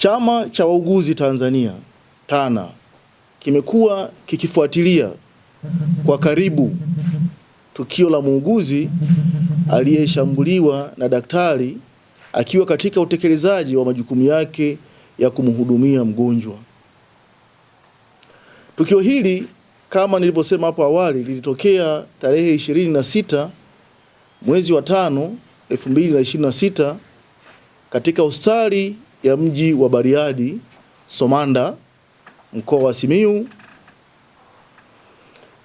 Chama cha Wauguzi Tanzania TANA kimekuwa kikifuatilia kwa karibu tukio la muuguzi aliyeshambuliwa na daktari akiwa katika utekelezaji wa majukumu yake ya kumhudumia mgonjwa. Tukio hili kama nilivyosema hapo awali lilitokea tarehe 26 mwezi wa 5 2026 katika hospitali ya mji wa Bariadi Somanda, mkoa wa Simiyu.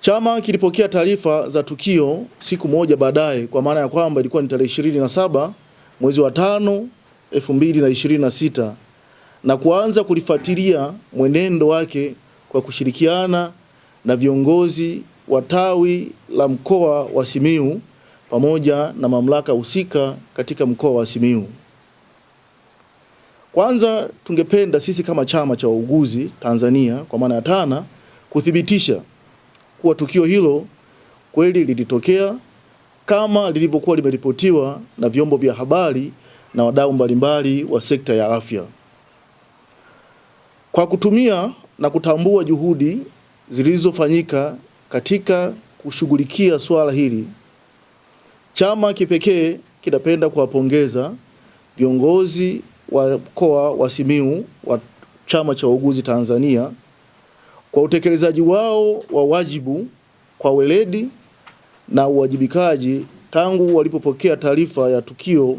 Chama kilipokea taarifa za tukio siku moja baadaye, kwa maana ya kwamba ilikuwa ni tarehe 27 mwezi wa 5 2026, na kuanza kulifuatilia mwenendo wake kwa kushirikiana na viongozi wa tawi la mkoa wa Simiyu pamoja na mamlaka husika katika mkoa wa Simiyu. Kwanza tungependa sisi kama chama cha wauguzi Tanzania kwa maana ya TANA kuthibitisha kuwa tukio hilo kweli lilitokea kama lilivyokuwa limeripotiwa na vyombo vya habari na wadau mbalimbali wa sekta ya afya. Kwa kutumia na kutambua juhudi zilizofanyika katika kushughulikia swala hili, chama kipekee kinapenda kuwapongeza viongozi wa mkoa wa Simiyu wa Chama cha Wauguzi Tanzania kwa utekelezaji wao wa wajibu kwa weledi na uwajibikaji tangu walipopokea taarifa ya tukio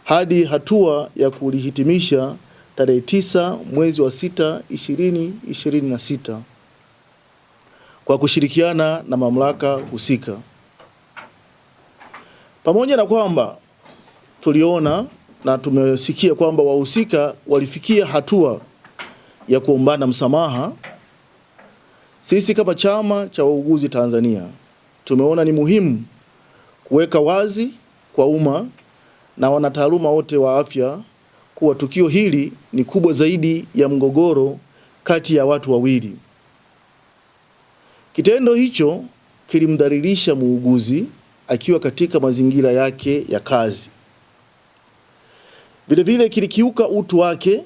hadi hatua ya kulihitimisha tarehe 9 mwezi wa 6 2026 kwa kushirikiana na mamlaka husika. Pamoja na kwamba tuliona na tumesikia kwamba wahusika walifikia hatua ya kuombana msamaha, sisi kama Chama cha Wauguzi Tanzania tumeona ni muhimu kuweka wazi kwa umma na wanataaluma wote wa afya kuwa tukio hili ni kubwa zaidi ya mgogoro kati ya watu wawili. Kitendo hicho kilimdhalilisha muuguzi akiwa katika mazingira yake ya kazi. Vile vile kilikiuka utu wake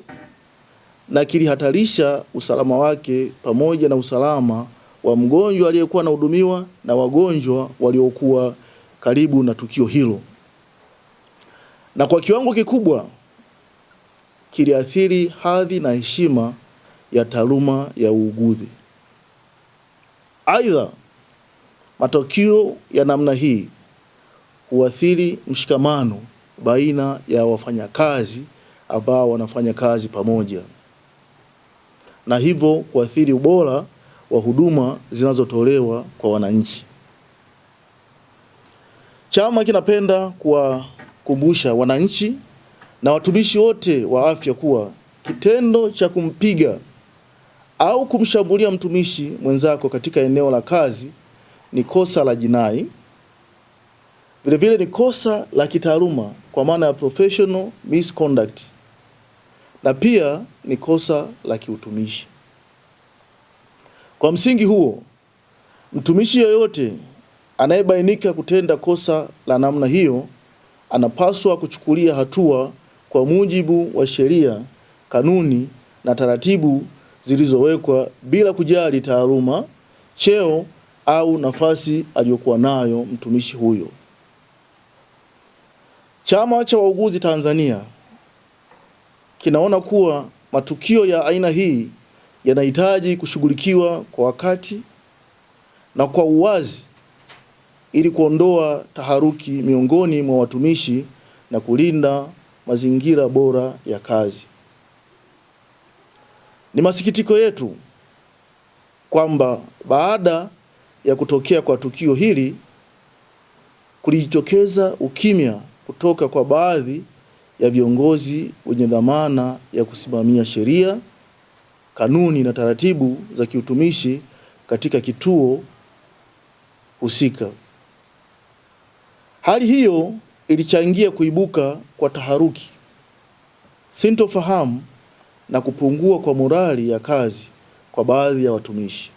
na kilihatarisha usalama wake pamoja na usalama wa mgonjwa aliyekuwa anahudumiwa na wagonjwa waliokuwa karibu na tukio hilo. Na kwa kiwango kikubwa kiliathiri hadhi na heshima ya taaluma ya uuguzi. Aidha, matukio ya namna hii huathiri mshikamano baina ya wafanyakazi ambao wanafanya kazi pamoja, na hivyo kuathiri ubora wa huduma zinazotolewa kwa wananchi. Chama kinapenda kuwakumbusha wananchi na watumishi wote wa afya kuwa kitendo cha kumpiga au kumshambulia mtumishi mwenzako katika eneo la kazi ni kosa la jinai. Vile vile ni kosa la kitaaluma kwa maana ya professional misconduct, na pia ni kosa la kiutumishi. Kwa msingi huo, mtumishi yeyote anayebainika kutenda kosa la namna hiyo anapaswa kuchukulia hatua kwa mujibu wa sheria, kanuni na taratibu zilizowekwa bila kujali taaluma, cheo au nafasi aliyokuwa nayo mtumishi huyo. Chama cha Wauguzi Tanzania kinaona kuwa matukio ya aina hii yanahitaji kushughulikiwa kwa wakati na kwa uwazi ili kuondoa taharuki miongoni mwa watumishi na kulinda mazingira bora ya kazi. Ni masikitiko yetu kwamba baada ya kutokea kwa tukio hili kulijitokeza ukimya kutoka kwa baadhi ya viongozi wenye dhamana ya kusimamia sheria, kanuni na taratibu za kiutumishi katika kituo husika. Hali hiyo ilichangia kuibuka kwa taharuki, sintofahamu na kupungua kwa morali ya kazi kwa baadhi ya watumishi.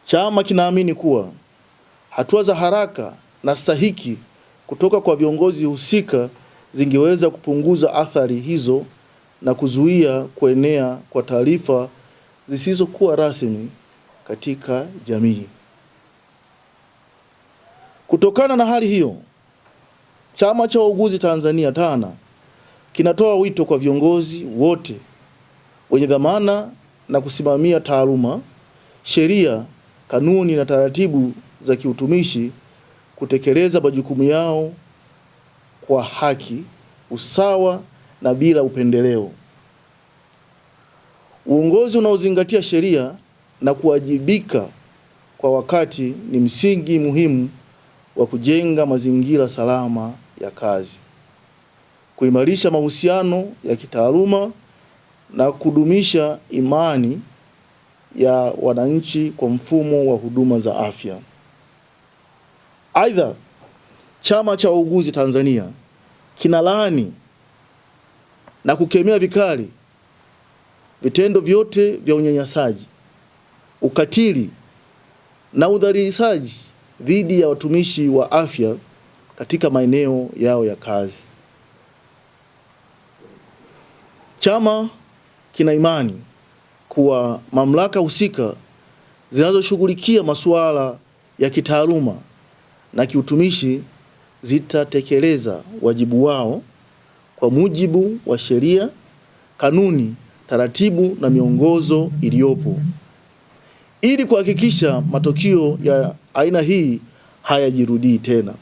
Chama kinaamini kuwa hatua za haraka na stahiki kutoka kwa viongozi husika zingeweza kupunguza athari hizo na kuzuia kuenea kwa taarifa zisizokuwa rasmi katika jamii. Kutokana na hali hiyo, Chama cha Wauguzi Tanzania TANA kinatoa wito kwa viongozi wote wenye dhamana na kusimamia taaluma, sheria, kanuni na taratibu za kiutumishi kutekeleza majukumu yao kwa haki, usawa na bila upendeleo. Uongozi unaozingatia sheria na kuwajibika kwa wakati ni msingi muhimu wa kujenga mazingira salama ya kazi, kuimarisha mahusiano ya kitaaluma na kudumisha imani ya wananchi kwa mfumo wa huduma za afya. Aidha, Chama cha Wauguzi Tanzania kinalaani na kukemea vikali vitendo vyote vya unyanyasaji, ukatili na udhalilishaji dhidi ya watumishi wa afya katika maeneo yao ya kazi. Chama kina imani kuwa mamlaka husika zinazoshughulikia masuala ya kitaaluma na kiutumishi zitatekeleza wajibu wao kwa mujibu wa sheria, kanuni, taratibu na miongozo iliyopo ili kuhakikisha matukio ya aina hii hayajirudii tena.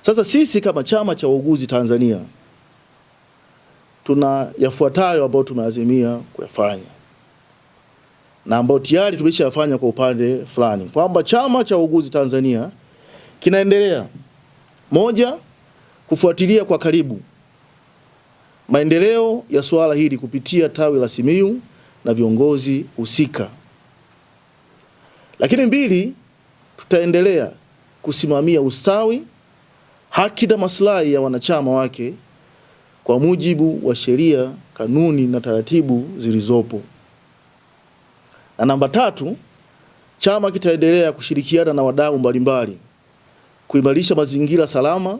Sasa sisi kama Chama cha Wauguzi Tanzania tuna yafuatayo ambayo tumeazimia kuyafanya na ambayo tayari tumeshayafanya kwa upande fulani, kwamba Chama cha Wauguzi Tanzania kinaendelea: moja, kufuatilia kwa karibu maendeleo ya suala hili kupitia tawi la Simiyu na viongozi husika. Lakini mbili, tutaendelea kusimamia ustawi, haki na maslahi ya wanachama wake kwa mujibu wa sheria, kanuni na taratibu zilizopo. Na namba tatu, chama kitaendelea kushirikiana na wadau mbalimbali kuimarisha mazingira salama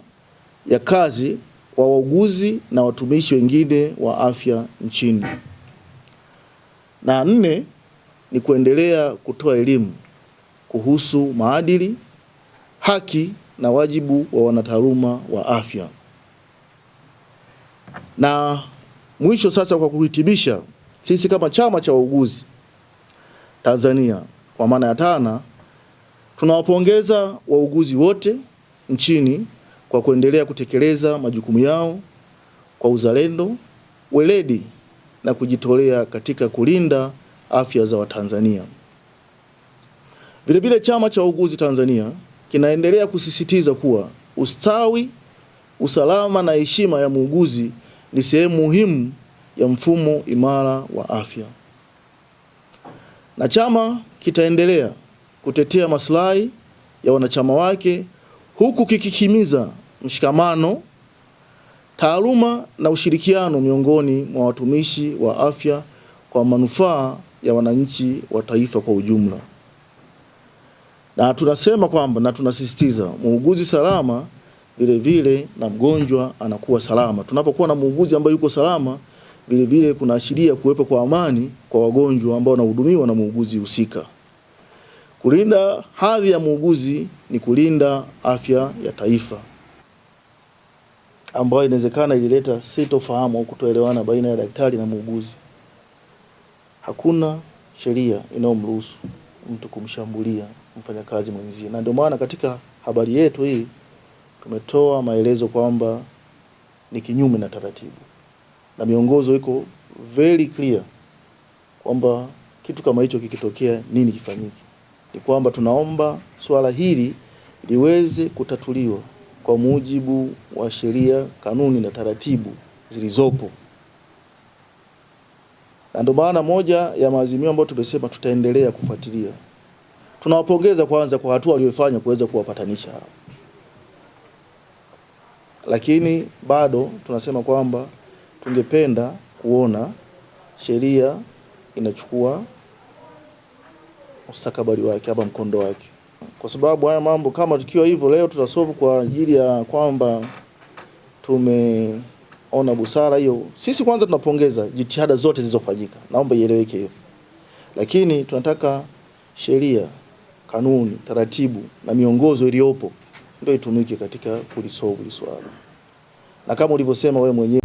ya kazi kwa wauguzi na watumishi wengine wa afya nchini. Na nne, ni kuendelea kutoa elimu kuhusu maadili, haki na wajibu wa wanataaluma wa afya. Na mwisho sasa, kwa kuhitimisha, sisi kama Chama cha Wauguzi Tanzania kwa maana ya TANA tunawapongeza wauguzi wote nchini kwa kuendelea kutekeleza majukumu yao kwa uzalendo, weledi na kujitolea katika kulinda afya za Watanzania. Vilevile Chama cha Wauguzi Tanzania kinaendelea kusisitiza kuwa ustawi, usalama na heshima ya muuguzi ni sehemu muhimu ya mfumo imara wa afya. Na chama kitaendelea kutetea maslahi ya wanachama wake huku kikihimiza mshikamano, taaluma na ushirikiano miongoni mwa watumishi wa afya kwa manufaa ya wananchi wa taifa kwa ujumla. Na tunasema kwamba na tunasisitiza muuguzi salama vile vile na mgonjwa anakuwa salama. Tunapokuwa na muuguzi ambaye yuko salama, vile vile kunaashiria kuwepo kwa amani kwa wagonjwa ambao wanahudumiwa na muuguzi husika. Kulinda hadhi ya muuguzi ni kulinda afya ya taifa, ambayo inawezekana ilileta sitofahamu au kutoelewana baina ya daktari na muuguzi. Hakuna sheria inayomruhusu mtu kumshambulia mfanyakazi mwenzie, na ndio maana katika habari yetu hii tumetoa maelezo kwamba ni kinyume na taratibu, na miongozo iko very clear kwamba kitu kama hicho kikitokea nini kifanyike. Ni kwamba tunaomba swala hili liweze kutatuliwa kwa mujibu wa sheria, kanuni na taratibu zilizopo. Na ndio maana moja ya maazimio ambayo tumesema tutaendelea kufuatilia. Tunawapongeza kwanza kwa hatua waliyofanya kuweza kuwapatanisha hao. Lakini bado tunasema kwamba tungependa kuona sheria inachukua mustakabali wake ama mkondo wake. Kwa sababu haya mambo kama tukiwa hivyo leo tutasolve kwa ajili ya kwamba ona busara hiyo. Sisi kwanza tunapongeza jitihada zote zilizofanyika, naomba ieleweke hiyo, lakini tunataka sheria, kanuni, taratibu na miongozo iliyopo ndio itumike katika kulisolve hili swala, na kama ulivyosema wewe mwenyewe